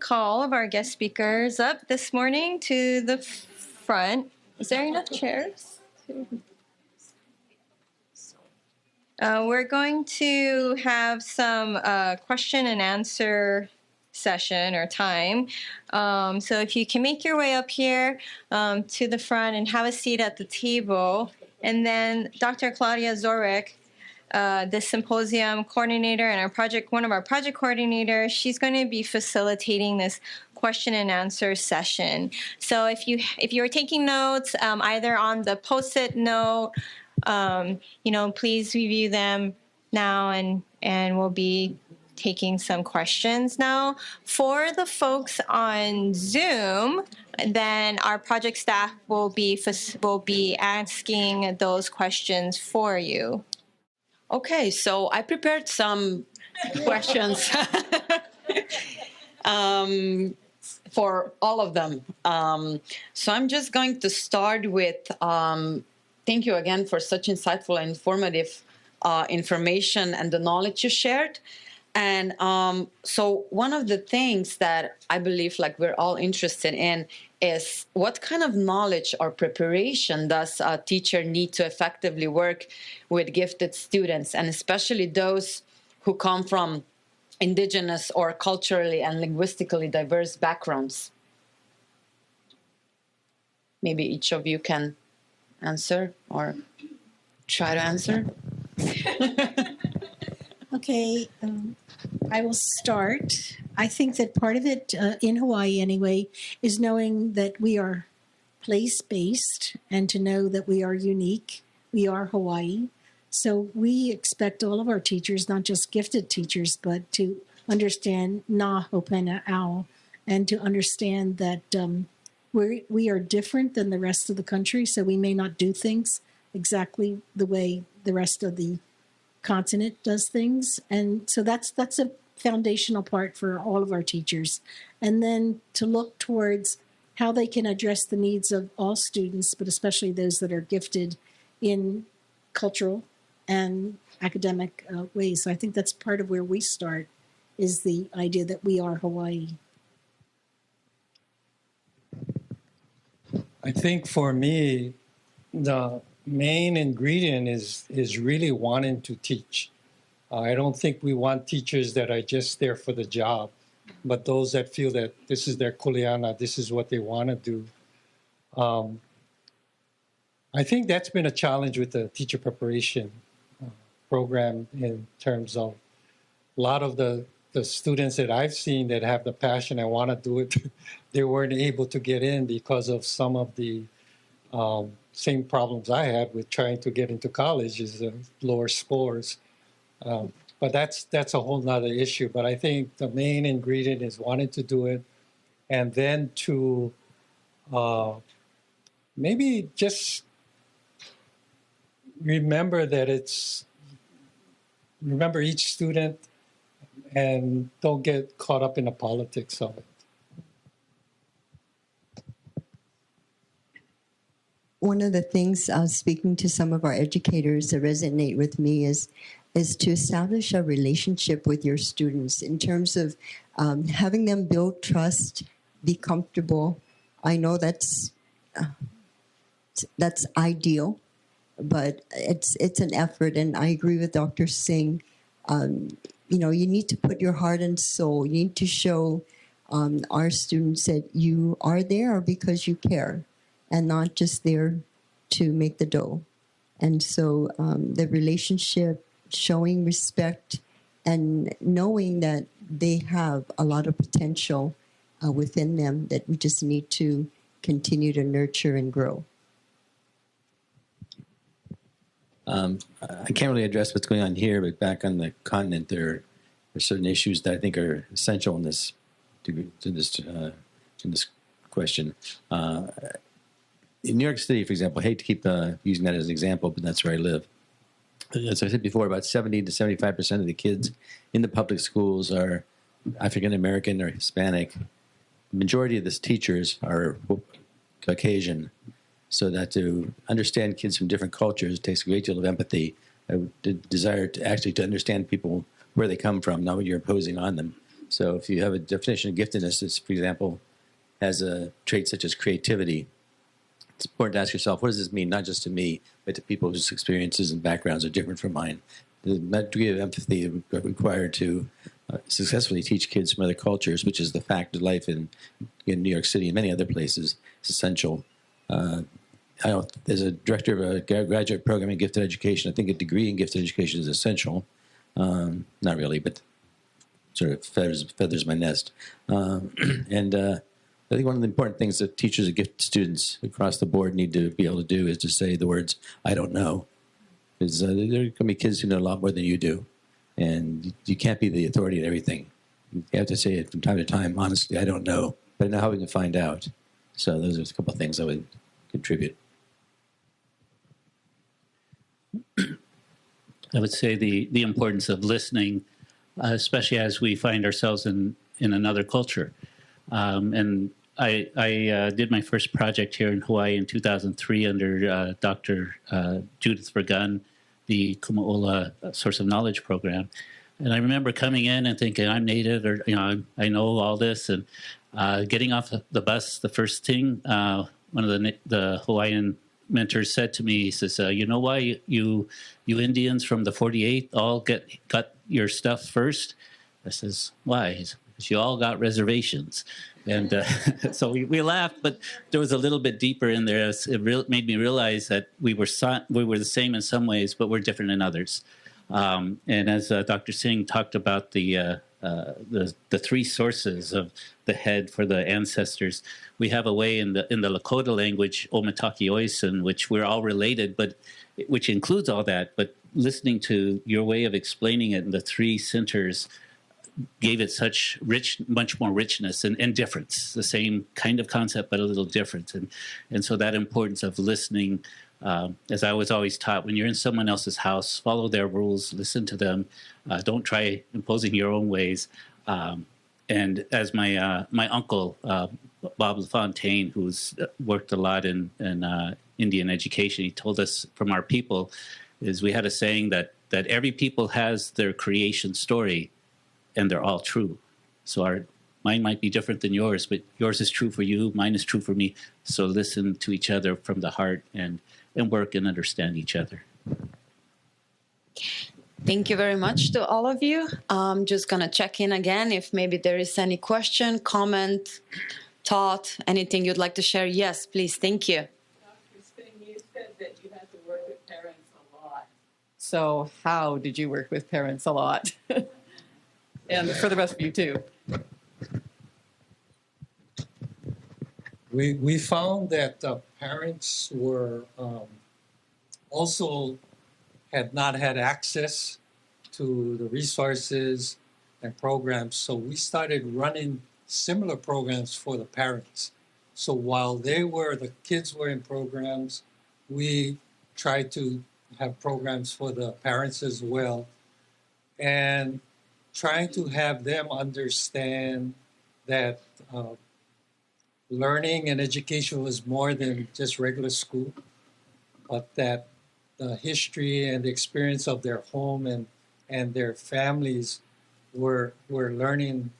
Call all of our guest speakers up this morning to the front. Is there enough chairs? We're going to have some question and answer session or time. So if you can make your way up here to the front and have a seat at the table. And then Dr. Claudia Zorek, the symposium coordinator and one of our project coordinators, she's going to be facilitating this question and answer session. So if you're taking notes, either on the post-it note, please review them now, and we'll be taking some questions now. For the folks on Zoom, then our project staff will be asking those questions for you. Okay, so I prepared some questions for all of them. So I'm just going to start with thank you again for such insightful and informative information and the knowledge you shared. And so one of the things that I believe we're all interested in is what kind of knowledge or preparation does a teacher need to effectively work with gifted students, and especially those who come from indigenous or culturally and linguistically diverse backgrounds? Maybe each of you can answer or try to answer. Okay, I will start. I think that part of it, in Hawaii anyway, is knowing that we are place-based and to know that we are unique. We are Hawaii. So we expect all of our teachers, not just gifted teachers, but to understand na hopena ao, and to understand that we are different than the rest of the country, so we may not do things exactly the way the rest of the continent does things. And so that's a foundational part for all of our teachers. And then to look towards how they can address the needs of all students, but especially those that are gifted in cultural and academic ways. So I think that's part of where we start, is the idea that we are Hawaii. I think for me, the main ingredient is really wanting to teach. I don't think we want teachers that are just there for the job, but those that feel that this is their kuleana, this is what they want to do. I think that's been a challenge with the teacher preparation program, in terms of a lot of the students that I've seen that have the passion and want to do it, they weren't able to get in because of some of the same problems I had with trying to get into college, is lower scores. But that's a whole nother issue. But I think the main ingredient is wanting to do it, and then to maybe just remember each student, and don't get caught up in the politics of it. One of the things, speaking to some of our educators, that resonate with me is to establish a relationship with your students in terms of having them build trust, be comfortable. I know that's ideal, but it's an effort, and I agree with Dr. Singh. You need to put your heart and soul. You need to show our students that you are there because you care, and not just there to make the dough. And so the relationship, showing respect, and knowing that they have a lot of potential within them that we just need to continue to nurture and grow. I can't really address what's going on here, but back on the continent, there are certain issues that I think are essential in this to this question. In New York City, for example, I hate to keep using that as an example, but that's where I live. As I said before, about 70 to 75% of the kids in the public schools are African American or Hispanic. The majority of the teachers are Caucasian, so that to understand kids from different cultures takes a great deal of empathy, a desire to actually to understand people where they come from, not what you're imposing on them. So if you have a definition of giftedness, it's, for example, has a trait such as creativity, it's important to ask yourself, what does this mean, not just to me, but to people whose experiences and backgrounds are different from mine? The degree of empathy required to successfully teach kids from other cultures, which is the fact of life in New York City and many other places, is essential. As a director of a graduate program in gifted education, I think a degree in gifted education is essential. Not really, but sort of feathers my nest. I think one of the important things that teachers of gifted students across the board need to be able to do is to say the words, I don't know. Because there are going to be kids who know a lot more than you do. And you can't be the authority in everything. You have to say it from time to time, honestly, I don't know. But I know how we can find out. So those are a couple of things I would contribute. I would say the importance of listening, especially as we find ourselves in another culture. And I did my first project here in Hawaii in 2003 under Dr. Judith Vergun, the Kumaola Source of Knowledge program. And I remember coming in and thinking, I'm native, or I know all this, and getting off the bus. The first thing one of the Hawaiian mentors said to me, he says, "You know why you Indians from the 48th all got your stuff first?" I says, "Why?" He says, "Because you all got reservations." And so we laughed, but there was a little bit deeper in there. It made me realize that we were the same in some ways, but we're different in others. And as Dr. Singh talked about the three sources of the head for the ancestors, we have a way in the Lakota language, Omataki Oisin, which we're all related, but which includes all that. But listening to your way of explaining it in the three centers gave it much more richness and difference. The same kind of concept, but a little different. And so that importance of listening, as I was always taught, when you're in someone else's house, follow their rules, listen to them, don't try imposing your own ways. And as my uncle, Bob LaFontaine, who's worked a lot in Indian education, he told us from our people, is we had a saying that every people has their creation story, and they're all true. So mine might be different than yours, but yours is true for you, mine is true for me. So listen to each other from the heart and work and understand each other. Thank you very much to all of you. I'm just going to check in again if maybe there is any question, comment, thought, anything you'd like to share. Yes, please. Thank you. Dr. Spin, you said that you had to work with parents a lot. So how did you work with parents a lot? And for the rest of you, too. We found that parents were also had not had access to the resources and programs. So we started running similar programs for the parents. So while the kids were in programs, we tried to have programs for the parents as well. And trying to have them understand that learning and education was more than just regular school, but that the history and the experience of their home and their families were learning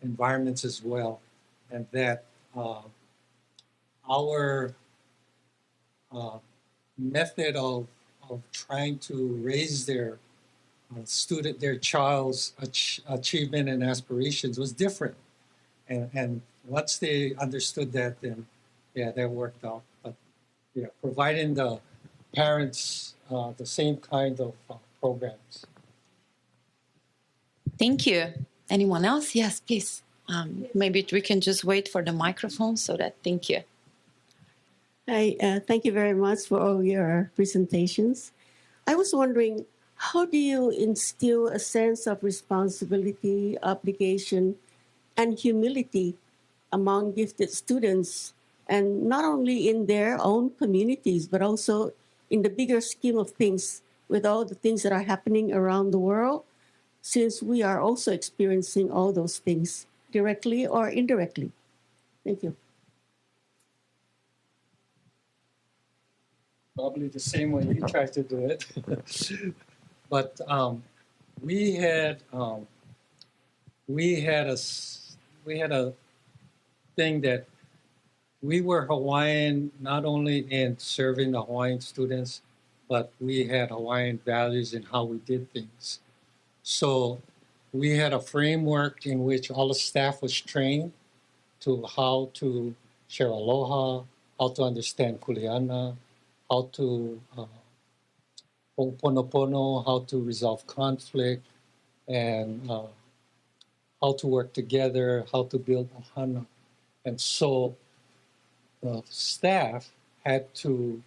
environments as well, and that our method of trying to raise their child's achievement and aspirations was different, and once they understood that, then that worked out. But providing the parents the same kind of programs. Thank you. Anyone else? Yes, please. Maybe we can just wait for the microphone so that, thank you. Hi, thank you very much for all your presentations. I was wondering, how do you instill a sense of responsibility, obligation, and humility among gifted students, and not only in their own communities, but also in the bigger scheme of things with all the things that are happening around the world, since we are also experiencing all those things directly or indirectly? Thank you. Probably the same way you tried to do it. But we we had a thing that we were Hawaiian not only in serving the Hawaiian students, but we had Hawaiian values in how we did things. So we had a framework in which all the staff was trained to how to share aloha, how to understand kuleana, how to ho'oponopono, how to resolve conflict, and how to work together, how to build a hana. And so the staff had to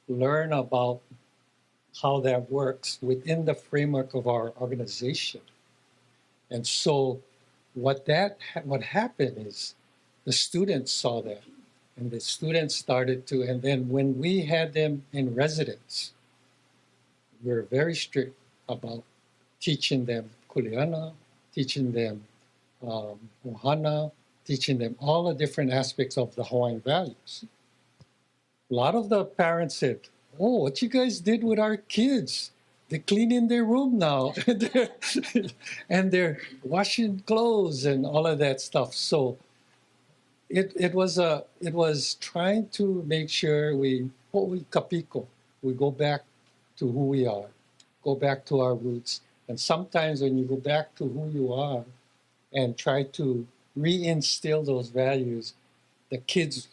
learn about how that works within the framework of our organization. And so what happened is the students saw that, and the students started to, and then when we had them in residence, we were very strict about teaching them kuleana, teaching them ohana, teaching them all the different aspects of the Hawaiian values. A lot of the parents said, "Oh, what you guys did with our kids? They're cleaning their room now, and they're washing clothes and all of that stuff." So it was trying to make sure we kapiko, we go back to who we are, go back to our roots. And sometimes when you go back to who you are and try to reinstill those values, the kids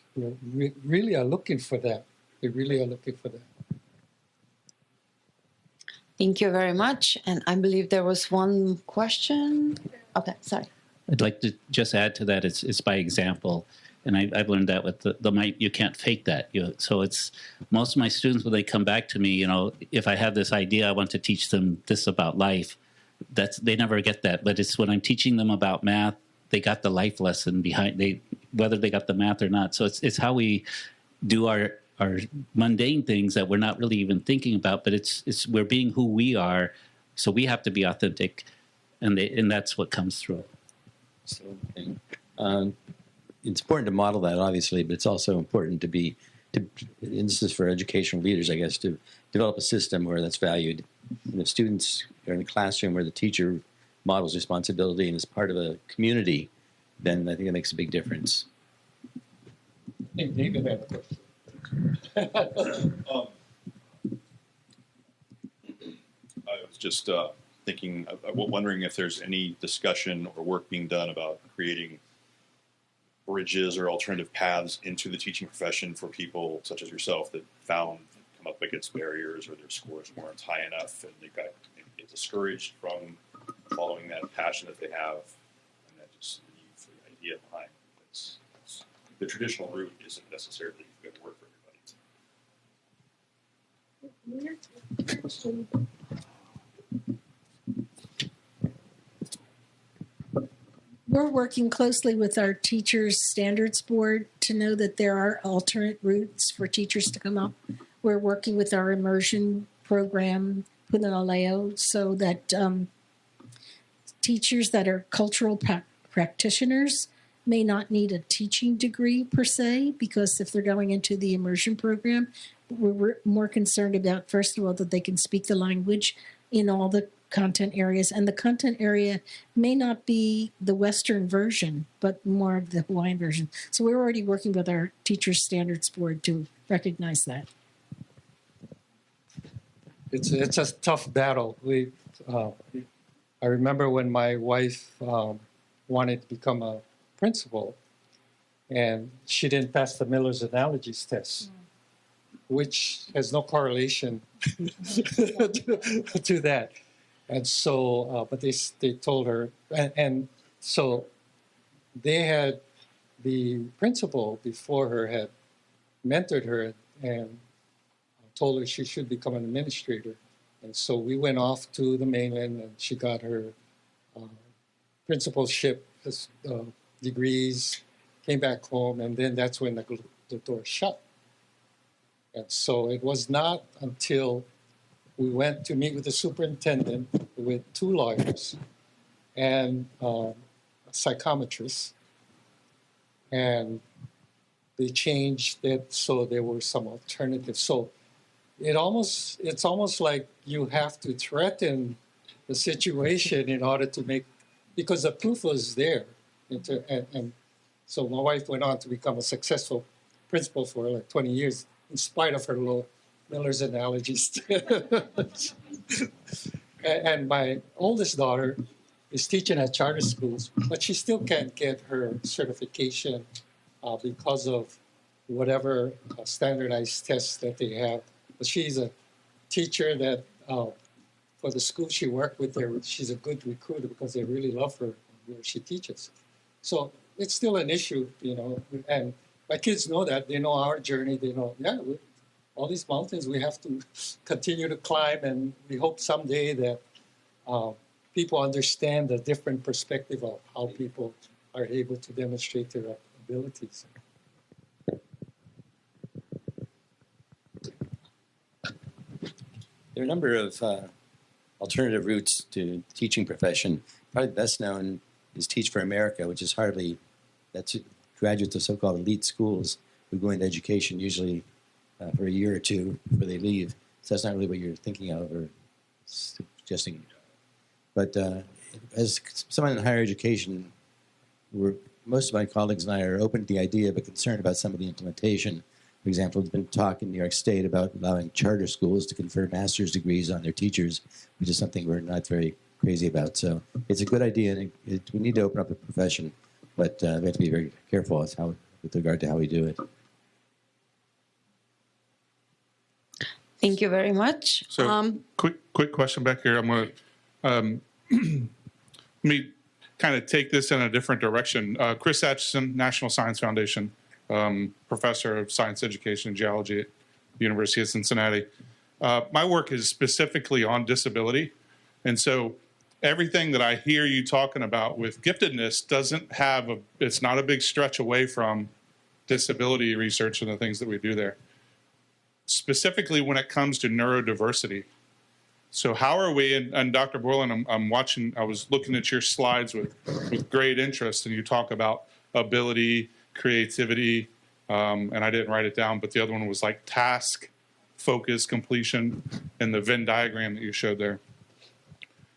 really are looking for that. They really are looking for that. Thank you very much. And I believe there was one question. Okay, sorry. I'd like to just add to that. It's by example, and I've learned that with the mic. You can't fake that. So it's most of my students when they come back to me. If I have this idea, I want to teach them this about life. They never get that. But it's when I'm teaching them about math, they got the life lesson behind whether they got the math or not. So it's how we do our mundane things that we're not really even thinking about. But it's we're being who we are, so we have to be authentic, and that's what comes through. So, it's important to model that, obviously, but it's also important and this is for educational leaders, I guess, to develop a system where that's valued. And if students are in a classroom where the teacher models responsibility and is part of a community, then I think it makes a big difference. I think David had a question. I was just wondering if there's any discussion or work being done about creating bridges or alternative paths into the teaching profession for people such as yourself that come up against barriers or their scores weren't high enough and they got discouraged from following that passion that they have, and that just the idea behind it. The traditional route isn't necessarily going to work for everybody. We're working closely with our Teachers Standards Board to know that there are alternate routes for teachers to come up. We're working with our immersion program, Punaleo, so that teachers that are cultural practitioners may not need a teaching degree per se, because if they're going into the immersion program, we're more concerned about, first of all, that they can speak the language in all the content areas. And the content area may not be the Western version, but more of the Hawaiian version. So we're already working with our Teachers Standards Board to recognize that. It's a tough battle. I remember when my wife wanted to become a principal, and she didn't pass the Miller's Analogies test, which has no correlation to that. And so, but they told her, and so they had the principal before her had mentored her and told her she should become an administrator. And so we went off to the mainland, and she got her principalship degrees, came back home, and then that's when the door shut. And so it was not until we went to meet with the superintendent with 2 lawyers and a psychometrist, and they changed it so there were some alternatives. So it's almost like you have to threaten the situation in order to make because the proof was there. And so my wife went on to become a successful principal for like 20 years, in spite of her low Miller's and allergies. And my oldest daughter is teaching at charter schools, but she still can't get her certification because of whatever standardized tests that they have. But she's a teacher that, for the school she worked with there, she's a good recruiter because they really love her where she teaches. So it's still an issue, and my kids know that. They know our journey. They know, all these mountains we have to continue to climb, and we hope someday that people understand the different perspective of how people are able to demonstrate their abilities. There are a number of alternative routes to the teaching profession. Probably the best known is Teach for America, which is that's graduates of so-called elite schools who go into education usually for a year or two before they leave. So that's not really what you're thinking of or suggesting. But as someone in higher education, most of my colleagues and I are open to the idea but concerned about some of the implementation. For example, there's been talk in New York State about allowing charter schools to confer master's degrees on their teachers, which is something we're not very crazy about. So it's a good idea, and we need to open up the profession, but we have to be very careful with regard to how we do it. Thank you very much. So, quick question back here. I'm going to let me kind of take this in a different direction. Chris Atchison, National Science Foundation, professor of science education and geology at the University of Cincinnati. My work is specifically on disability, and so everything that I hear you talking about with giftedness it's not a big stretch away from disability research and the things that we do there. Specifically when it comes to neurodiversity. So how are we, and Dr. Borland, I was looking at your slides with great interest, and you talk about ability, creativity, and I didn't write it down, but the other one was like task, focus, completion, and the Venn diagram that you showed there.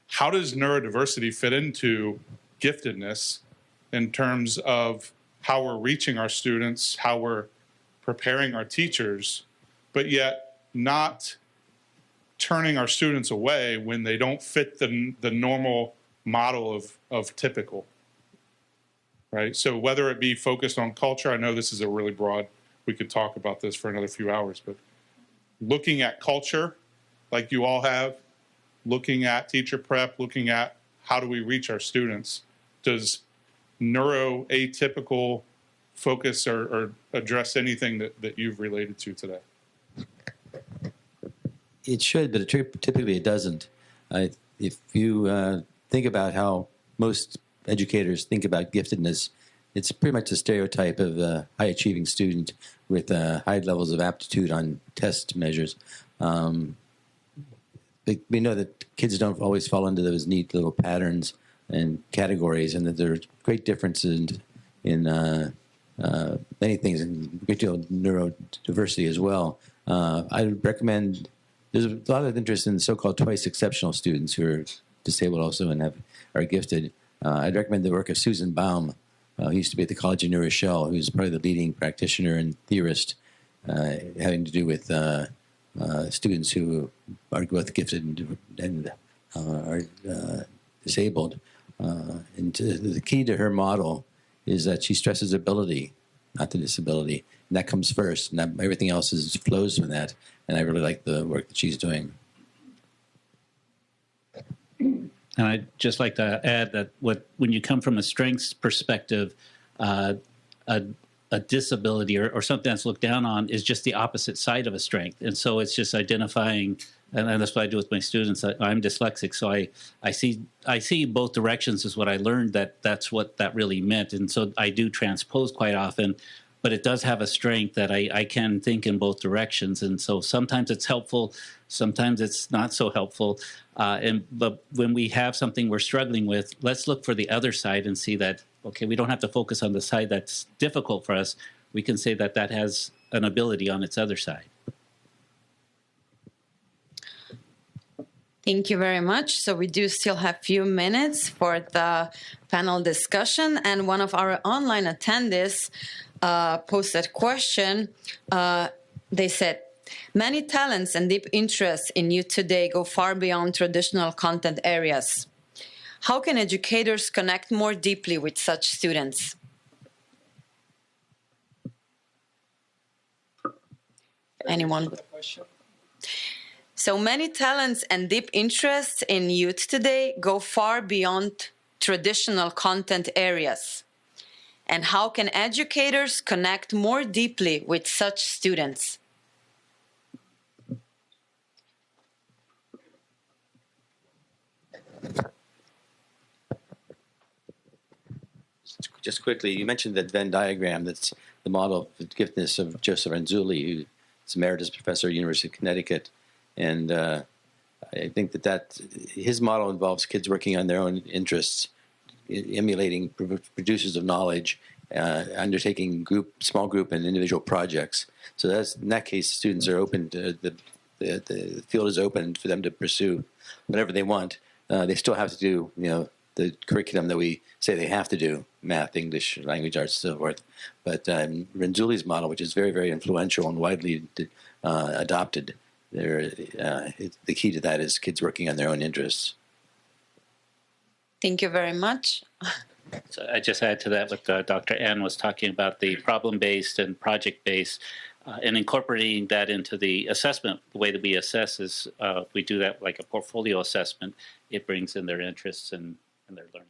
How does neurodiversity fit into giftedness in terms of how we're reaching our students, how we're preparing our teachers, but yet not turning our students away when they don't fit the normal model of typical, right? So whether it be focused on culture, I know this is a really broad, we could talk about this for another few hours, but looking at culture like you all have, looking at teacher prep, looking at how do we reach our students, does neuroatypical focus or address anything that you've related to today? It should, but typically it doesn't. If you think about how most educators think about giftedness, it's pretty much a stereotype of a high-achieving student with high levels of aptitude on test measures. We know that kids don't always fall into those neat little patterns and categories, and that there are great differences in many things, and a great deal of neurodiversity as well. I would recommend. There's a lot of interest in so-called twice exceptional students who are disabled also and are gifted. I'd recommend the work of Susan Baum, who used to be at the College of New Rochelle, who's probably the leading practitioner and theorist having to do with students who are both gifted and are disabled. And the key to her model is that she stresses ability, not the disability. And that comes first, and everything else flows from that. And I really like the work that she's doing. And I'd just like to add that when you come from a strengths perspective, a disability or something that's looked down on is just the opposite side of a strength. And so it's just identifying, and that's what I do with my students. I'm dyslexic, so I see both directions is what I learned, that's what that really meant. And so I do transpose quite often, but it does have a strength that I can think in both directions. And so sometimes it's helpful, sometimes it's not so helpful. But when we have something we're struggling with, let's look for the other side and see that, okay, we don't have to focus on the side that's difficult for us. We can say that has an ability on its other side. Thank you very much. So we do still have few minutes for the panel discussion, and one of our online attendees posted a question. They said, many talents and deep interests in youth today go far beyond traditional content areas. How can educators connect more deeply with such students? Anyone? So many talents and deep interests in youth today go far beyond traditional content areas. And how can educators connect more deeply with such students? Just quickly, you mentioned that Venn diagram. That's the model of giftedness of Joseph Renzulli, who is emeritus professor at University of Connecticut, and I think that his model involves kids working on their own interests, emulating producers of knowledge, undertaking small group and individual projects. So that's in that case, students are open to the field is open for them to pursue whatever they want. They still have to do the curriculum that we say they have to do: math, English, language arts, so forth. But Renzulli's model, which is very, very influential and widely adopted, the key to that is kids working on their own interests. Thank you very much. So I just add to that what Dr. Ann was talking about, the problem-based and project-based, and incorporating that into the assessment. The way that we assess is we do that like a portfolio assessment. It brings in their interests and their learning.